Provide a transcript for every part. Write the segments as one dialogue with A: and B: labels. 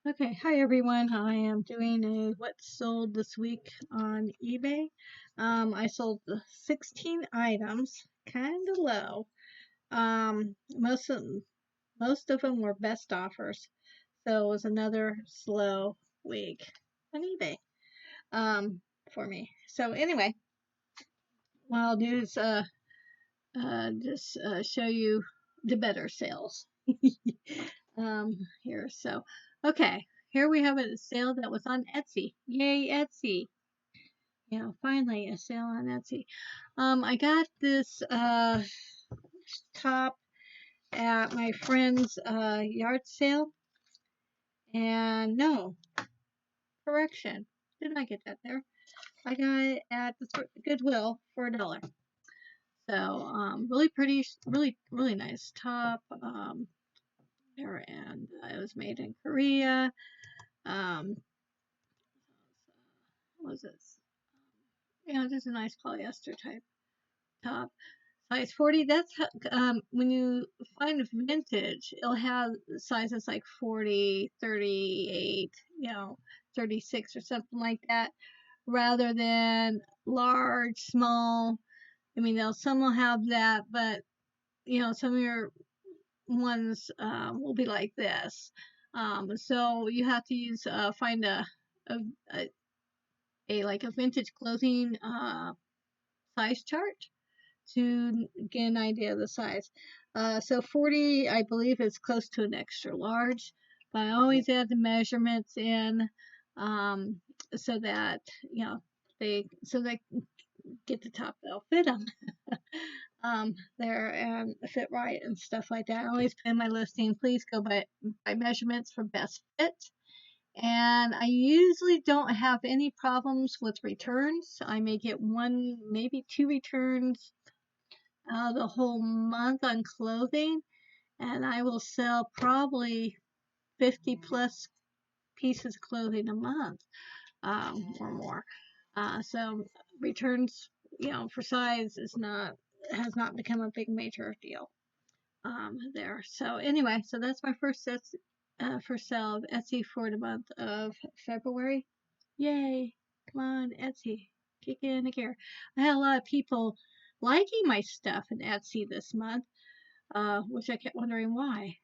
A: Okay, hi everyone. I am doing a what sold this week on eBay. I sold 16 items, kind of low. Most of them were best offers, so it was another slow week on eBay for me. So anyway, what I'll do is just show you the better sales. Here. So, okay, here we have a sale that was on Etsy. Yay, Etsy! Yeah, finally a sale on Etsy. I got this top at my friend's yard sale, and no, correction, did not get that there. I got it at the Goodwill for $1. So, really pretty, really nice top. There, and it was made in Korea. Um, what was this? Just a nice polyester type top. Size 40. That's when you find vintage, it'll have sizes like 40, 38, 36 or something like that, rather than large, small. I mean, some will have that, but some of your ones will be like this. So you have to find a, a, like a vintage clothing size chart to get an idea of the size. So 40, I believe, is close to an extra large, but I always add the measurements in so that they get the top that'll fit them there and fit right and stuff like that. I always put in my listing, please go by measurements for best fit. And I usually don't have any problems with returns. I may get one, maybe two returns the whole month on clothing, and I will sell probably 50 plus pieces of clothing a month or more. So returns, for size has not become a big major deal there. So anyway, so that's my first sale of Etsy for the month of February. Yay! Come on, Etsy, kick in the gear. I had a lot of people liking my stuff in Etsy this month, which I kept wondering why.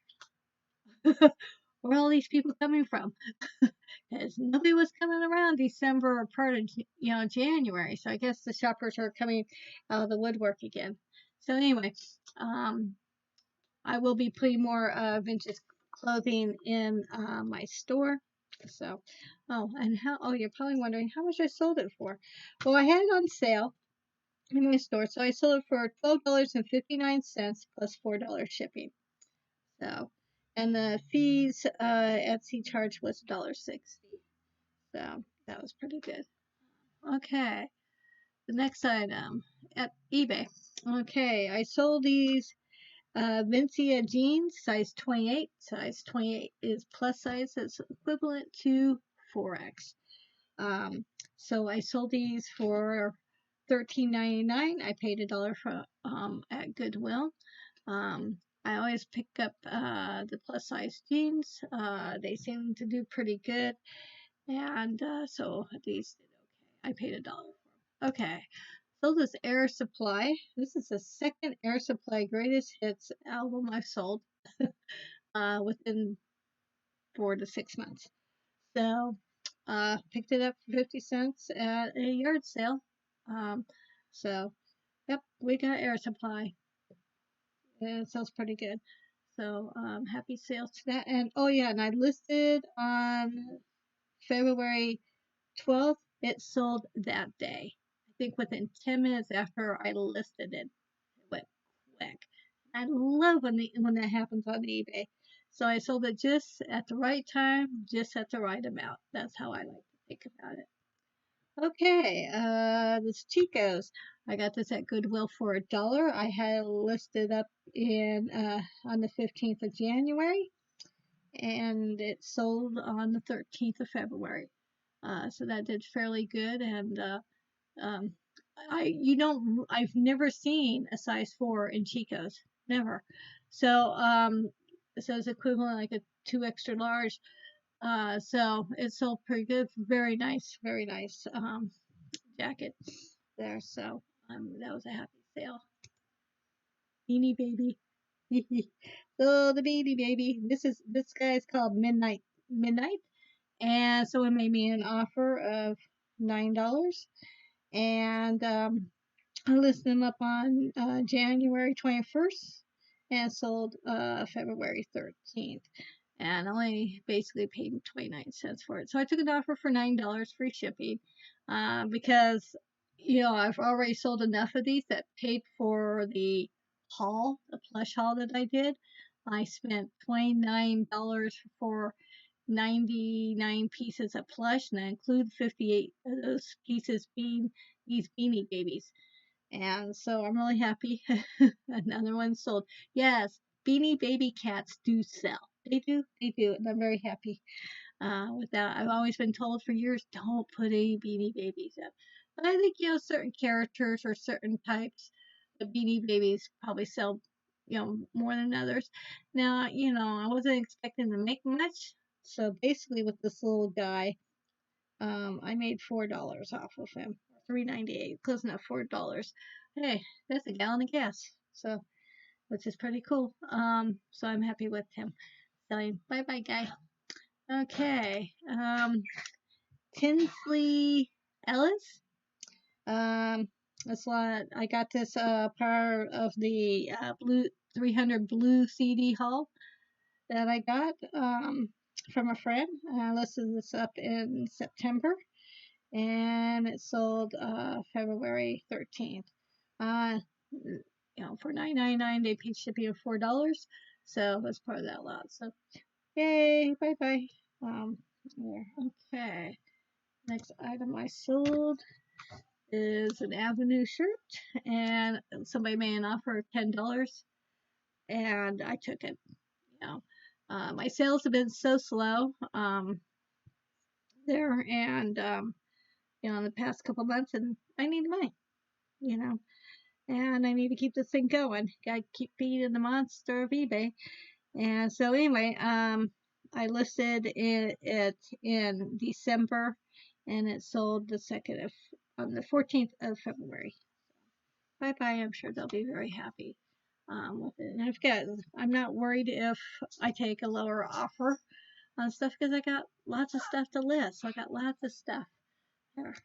A: Where are all these people coming from? Because nobody was coming around December or part of January, so I guess the shoppers are coming out of the woodwork again. So anyway, I will be putting more vintage clothing in my store. So, you're probably wondering how much I sold it for. Well, I had it on sale in my store, so I sold it for $12.59 plus $4 shipping. So, and the fees Etsy charge was $1.60. So that was pretty good. Okay, the next item at eBay. Okay, I sold these Vincia jeans, size 28. Size 28 is plus size. It's equivalent to 4X. So I sold these for $13.99. I paid $1 for at Goodwill. I always pick up the plus size jeans. They seem to do pretty good, and so these did okay. I paid $1 for them. Okay. So this Air Supply. This is the second Air Supply Greatest Hits album I've sold within 4 to 6 months. So picked it up for 50 cents at a yard sale. Um, so yep, we got Air Supply. It sounds pretty good. So happy sales to that. And oh yeah, and I listed on February 12th. It sold that day. I think within 10 minutes after I listed it, it went quick. I love when that happens on eBay. So I sold it just at the right time, just at the right amount. That's how I like to think about it. Okay, this Chico's. I got this at Goodwill for $1. I had it listed up in on the 15th of January, and it sold on the 13th of February. So that did fairly good, and um, I've never seen a size 4 in Chico's, never. So so it's equivalent like a 2 extra large. So it sold pretty good. Very nice jacket there. So that was a happy sale. Beanie Baby. So the Beanie Baby. This guy is called Midnight, and someone made me an offer of $9, and I listed them up on January 21st and sold February 13th. And I only basically paid 29 cents for it. So I took an offer for $9 free shipping because, I've already sold enough of these that paid for the plush haul that I did. I spent $29 for 99 pieces of plush, and I include 58 of those pieces being these Beanie Babies. And so I'm really happy. Another one sold. Yes, Beanie Baby Cats do sell. They do, and I'm very happy with that. I've always been told for years, don't put any Beanie Babies up. But I think, certain characters or certain types of Beanie Babies probably sell, more than others. Now, I wasn't expecting to make much. So basically with this little guy, I made $4 off of him. $3.98, close enough, $4. Hey, that's a gallon of gas. So, which is pretty cool. So I'm happy with him. Selling. Bye bye, guy. Okay. Tinsley Ellis. That's a lot. I got this part of the blue 300 blue CD haul that I got from a friend. I listed this up in September, and it sold February 13th. Uh, for $9.99, they paid shipping of $4, so that's part of that lot. So, yay, bye bye. There. Okay. Next item I sold is an Avenue shirt, and somebody made an offer of $10, and I took it. My sales have been so slow there, and in the past couple months, and I need money, you know, and I need to keep this thing going. Gotta keep feeding the monster of eBay. And so anyway, I listed it in December, and it sold on the 14th of February. Bye bye. I'm sure they'll be very happy with it. And I'm not worried if I take a lower offer on stuff because I got lots of stuff to list. So I got lots of stuff. There.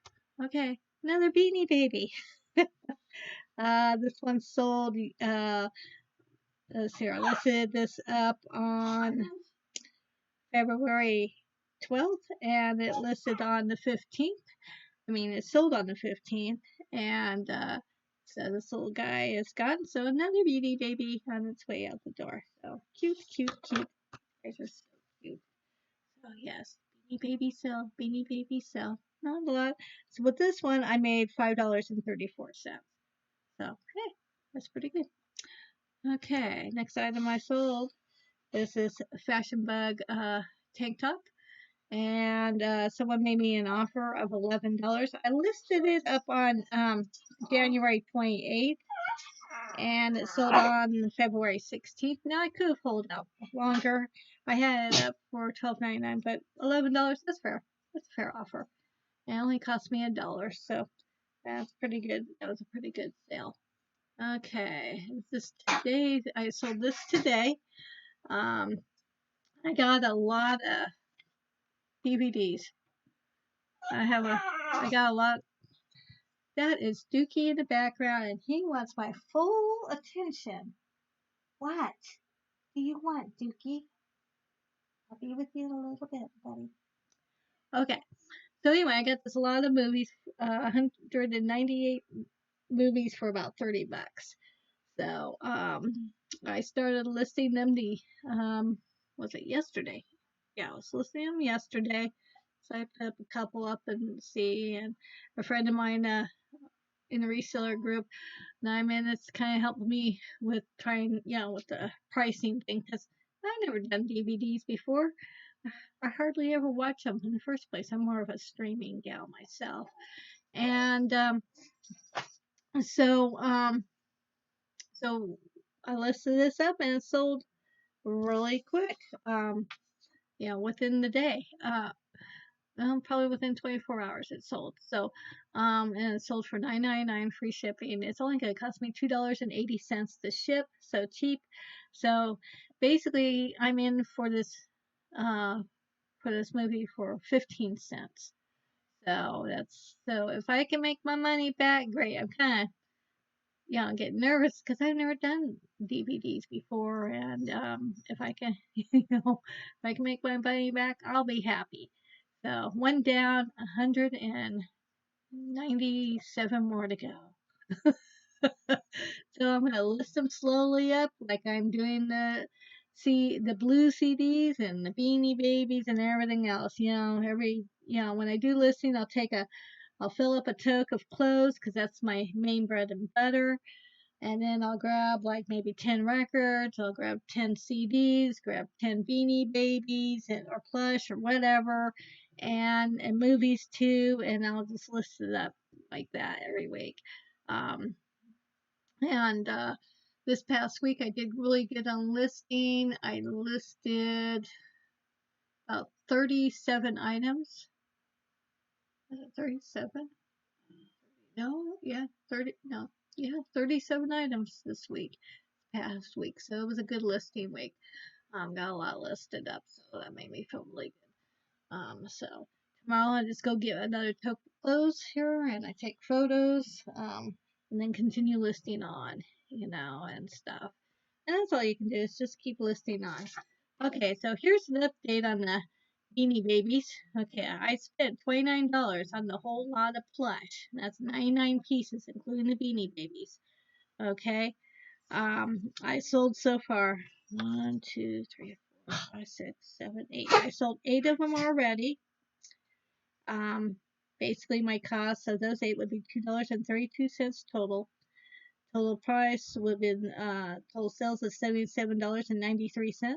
A: Okay, another Beanie Baby. This one sold. Let's see. I listed this up on February 12th, and it listed on the 15th. I mean, it sold on the 15th, and so this little guy is gone. So another Beanie Baby on its way out the door. So cute, cute, cute. You guys are so cute. So yes, Beanie Baby sell, Beanie Baby sell. Not a lot. So with this one, I made $5.34. So hey, that's pretty good. Okay, next item I sold. This is Fashion Bug tank top, and someone made me an offer of $11. I listed it up on January 28th, and it sold on February 16th. Now I could have held out longer. I had it up for $12.99, but $11, that's fair. That's a fair offer. It only cost me $1, so that's pretty good. That was a pretty good sale. Okay, I sold this today. I got a lot of DVDs. I got a lot. That is Dookie in the background, and he wants my full attention. What do you want, Dookie? I'll be with you in a little bit, buddy. Okay. So anyway, I got this a lot of movies, 198 movies for about $30. So I started listing them was it yesterday? Yeah, I was listing them yesterday. So I put up a couple up and see, and a friend of mine in the reseller group, 9 minutes, kind of helped me with trying, with the pricing thing, because I've never done DVDs before. I hardly ever watch them in the first place. I'm more of a streaming gal myself. And so so I listed this up, and it sold really quick. within the day. Probably within 24 hours it sold. So, and it sold for $9.99 free shipping. It's only going to cost me $2.80 to ship, so cheap. So basically, I'm in uh, for this movie for 15 cents. So if I can make my money back, great. I'm kind of get nervous because I've never done DVDs before, and if I can, if I can make my money back, I'll be happy. So one down, 197 more to go. So I'm gonna list them slowly up, like I'm doing the blue CDs and the Beanie Babies and everything else. When I do listing, I'll fill up a tote of clothes because that's my main bread and butter. And then I'll grab like maybe 10 records, I'll grab 10 CDs, grab 10 Beanie Babies or plush or whatever, and movies too, and I'll just list it up like that every week. Um, and this past week I did really good on listing. I listed about 37 items. Was it 37? No, yeah, 30, no, yeah, 37 items this week, past week. So it was a good listing week. Got a lot listed up, so that made me feel really good. So tomorrow I just go get another tote of clothes here and I take photos, and then continue listing on, and stuff. And that's all you can do is just keep listing on. Okay, so here's an update on the Beanie Babies. Okay, I spent $29 on the whole lot of plush. That's 99 pieces, including the Beanie Babies. Okay, I sold so far 1, 2, 3, 4, 5, 6, 7, 8. I sold 8 of them already. Um, basically my cost of those 8 would be $2.32 total. Total price would be total sales is $77.93,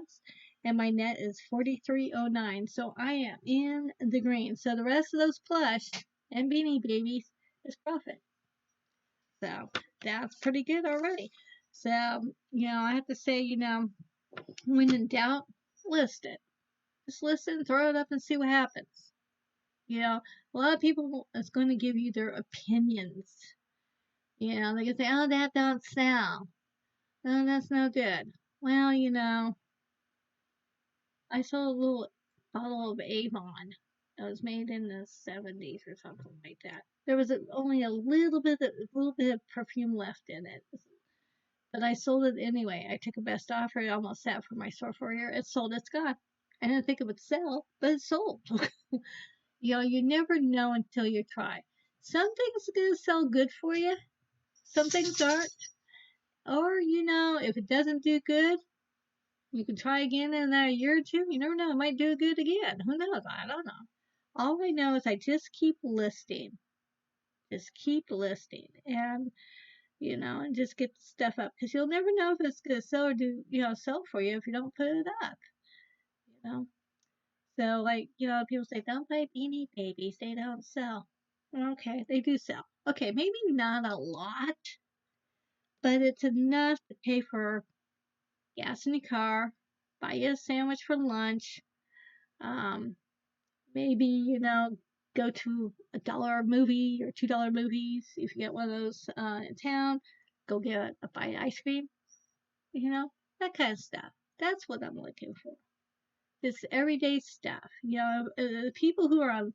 A: and my net is $43.09. So I am in the green. So the rest of those plush and Beanie Babies is profit. So that's pretty good already. So I have to say, when in doubt, list it. Just listen, throw it up, and see what happens. A lot of people is going to give you their opinions. They can say, "Oh, that don't sell. Oh, that's no good." Well, I saw a little bottle of Avon. It was made in the 70s or something like that. There was only a little bit of perfume left in it. But I sold it anyway. I took a best offer. It almost sat for my store for a year. It's sold. It's gone. I didn't think it would sell, but it's sold. You never know until you try. Some things are going to sell good for you. Some things aren't. Or, if it doesn't do good, you can try again in a year or two. You never know. It might do good again. Who knows? I don't know. All I know is I just keep listing. Just keep listing. And just get the stuff up because you'll never know if it's going to sell or sell for you if you don't put it up, you know. So, like, people say, don't buy Beanie Babies, they don't sell. Okay, they do sell. Okay, maybe not a lot, but it's enough to pay for gas in your car, buy you a sandwich for lunch, um, maybe, go to $1 movie or $2 movies if you get one of those in town, go buy ice cream, that kind of stuff. That's what I'm looking for. This everyday stuff. People who are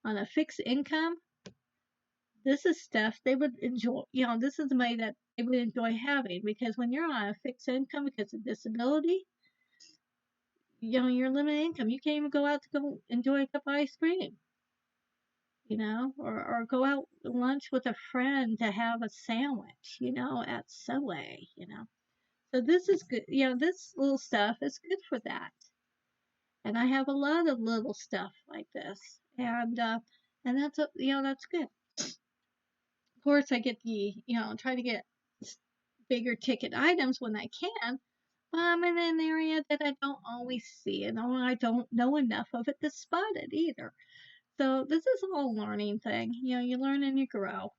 A: on a fixed income, this is stuff they would enjoy. This is the money that they would enjoy having because when you're on a fixed income because of disability, you're limited income. You can't even go out to go enjoy a cup of ice cream, or go out to lunch with a friend to have a sandwich, at Subway. So this is good. This little stuff is good for that. And I have a lot of little stuff like this, and that's good. Of course, I get try to get bigger ticket items when I can. But I'm in an area that I don't always see, and I don't know enough of it to spot it either. So this is all a learning thing. You learn and you grow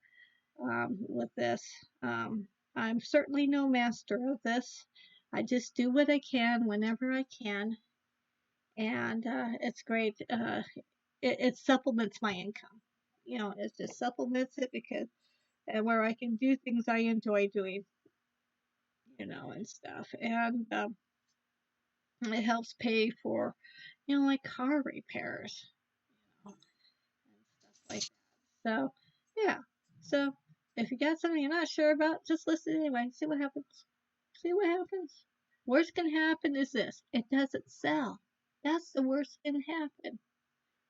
A: with this. I'm certainly no master of this. I just do what I can whenever I can, and it's great. It supplements my income. It just supplements it because where I can do things I enjoy doing, and stuff, and it helps pay for, like car repairs, and stuff like that. So, yeah. So, if you got something you're not sure about, just listen anyway. See what happens. See what happens. Worst can happen is this: it doesn't sell. That's the worst can happen.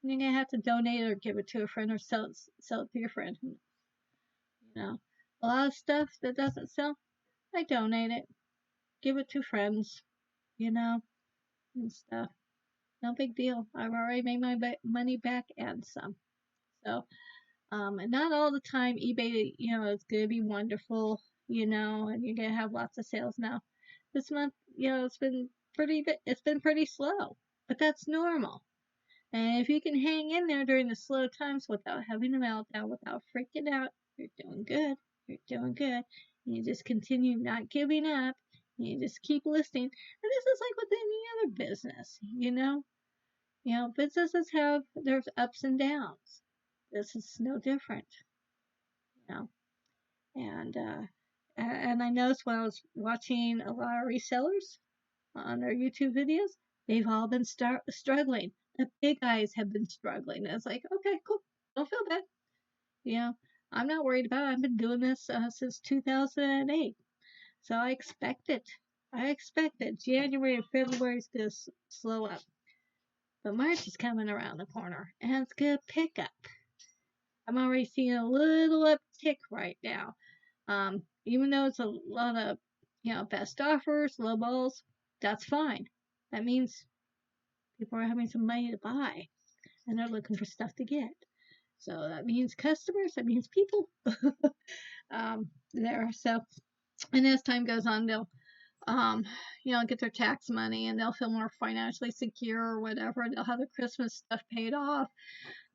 A: You're gonna have to donate or give it to a friend or sell it to your friend. A lot of stuff that doesn't sell, I donate it, give it to friends, you know, and stuff. No big deal. I've already made my money back and some. So, and not all the time eBay, is going to be wonderful, and you're going to have lots of sales now. This month, it's been pretty slow, but that's normal. And if you can hang in there during the slow times without having a meltdown, without freaking out, you're doing good. You're doing good. And you just continue not giving up. And you just keep listening. And this is like with any other business, businesses have their ups and downs. This is no different, you know. And I noticed when I was watching a lot of resellers on their YouTube videos, they've all been struggling. The big guys have been struggling. And it's like, okay, cool. Don't feel bad. I'm not worried about it. I've been doing this since 2008. So I expect it. January and February is going to slow up. But March is coming around the corner and it's going to pick up. I'm already seeing a little uptick right now. Even though it's a lot of, best offers, low balls, that's fine. That means people are having some money to buy and they're looking for stuff to get. So that means customers, that means people there. So, and as time goes on, they'll, get their tax money and they'll feel more financially secure or whatever. They'll have their Christmas stuff paid off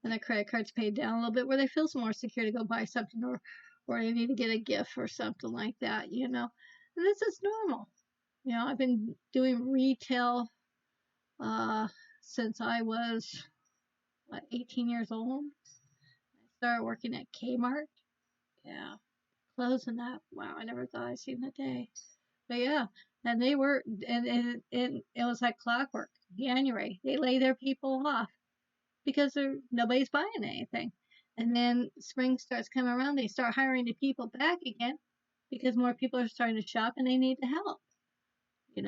A: and their credit cards paid down a little bit where they feel more secure to go buy something or they need to get a gift or something like that, And this is normal. I've been doing retail since I was 18 years old. I started working at Kmart. Yeah, closing up. Wow, I never thought I'd seen the day. But yeah, and they were, and it was like clockwork. January, they lay their people off because nobody's buying anything. And then spring starts coming around, they start hiring the people back again because more people are starting to shop and they need the help, and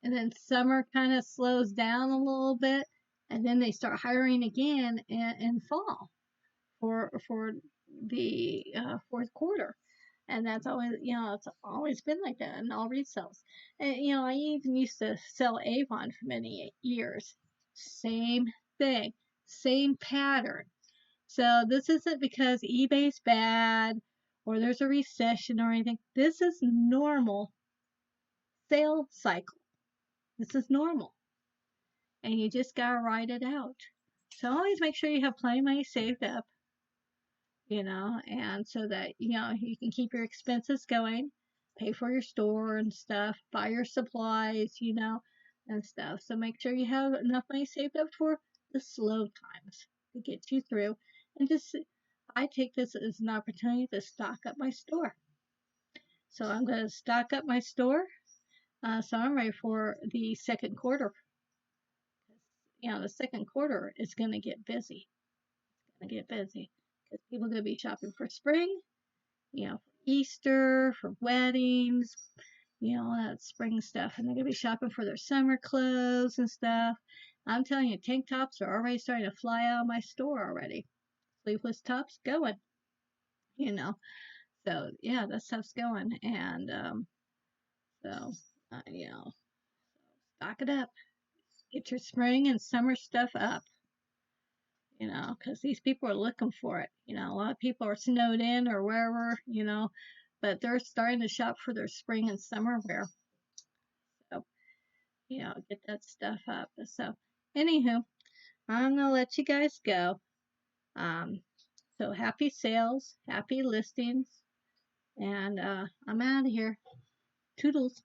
A: then summer kind of slows down a little bit, and then they start hiring again in fall for the fourth quarter. And that's always, it's always been like that in all resells. And, I even used to sell Avon for many years. Same thing, same pattern. So this isn't because eBay's bad or there's a recession or anything. This is normal sale cycle. This is normal. And you just gotta ride it out. So always make sure you have plenty of money saved up, and so that, you can keep your expenses going, pay for your store and stuff, buy your supplies, and stuff. So make sure you have enough money saved up for the slow times to get you through. And just, I take this as an opportunity to stock up my store. So I'm going to stock up my store. So I'm ready for the second quarter. The second quarter is going to get busy. It's going to get busy because people are going to be shopping for spring, for Easter, for weddings, all that spring stuff. And they're going to be shopping for their summer clothes and stuff. I'm telling you, tank tops are already starting to fly out of my store already. Sleeveless tops going, So, yeah, that stuff's going. And so, stock it up. Get your spring and summer stuff up. Because these people are looking for it. A lot of people are snowed in or wherever, but they're starting to shop for their spring and summer wear. So, get that stuff up. So, anywho, I'm going to let you guys go. So happy sales, happy listings, and I'm out of here. Toodles.